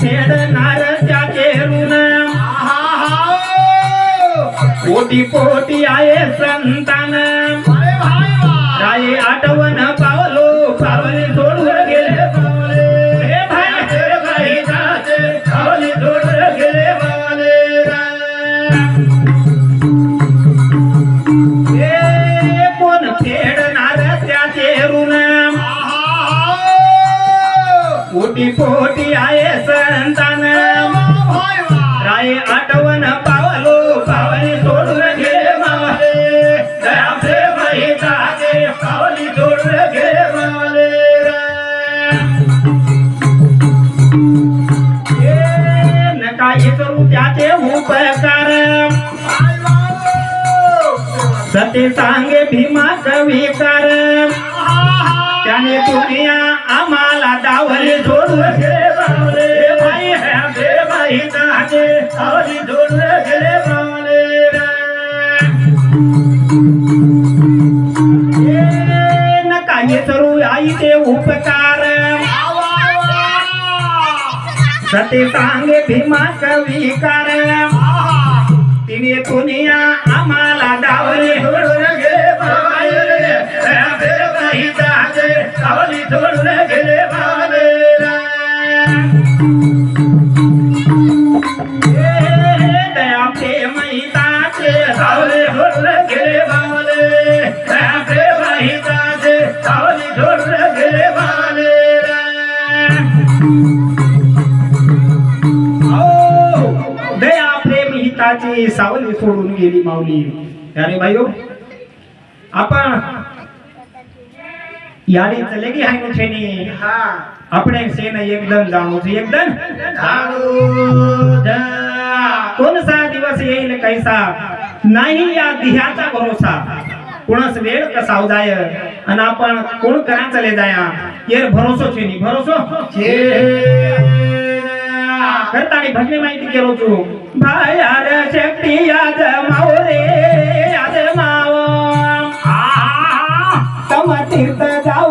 फेडणार त्याचे ऋण पोटी पोटी आहे संतान राये आठवण पावलो पावले सोडून गेले पावले हे भाई जाते पावले सोडून गेले पावले हे कोण फेडणार त्याचे ऋण पोटी पोटी आहे संतान राये आठवण पावलो पावले सोडून गेले मावले दया प्रेम हिताचे पावली सोडून गेले मावले नका करू त्याचे उपकार सते सांगे भीमा कविकार त्याने दुनिया आम्हाला दावली सोडून गेले मावले भाई भाई ताचे दावली सोडून गेले मावले नका करू आईचे उपकार सते सांगे भीमा कविकार तिने दुनिया आम्हाला दावली सोडून गेले मावले भाई ताचे दावली सोडून गेले मावले दया प्रेम हिताचे सावली सोडून गेले मावले दया प्रेम हिताचे सावली सोडून गेले मावले दया प्रेम हिताची सावली सोडून गेली माऊली अरे भाईओ आपण याडी चले की हाय छेनी આપણે સેને એકદમ જાણવું છે એકદમ कोण सा दिवस येईल कैसा नाही या ध्येयाचा भरोसा कोणस वेळ कसा जाय आणि आपण कोण करा चले जाया येर भरोसो छे नी भरोसो छे करतानी भजने माहिती केलो छु भाया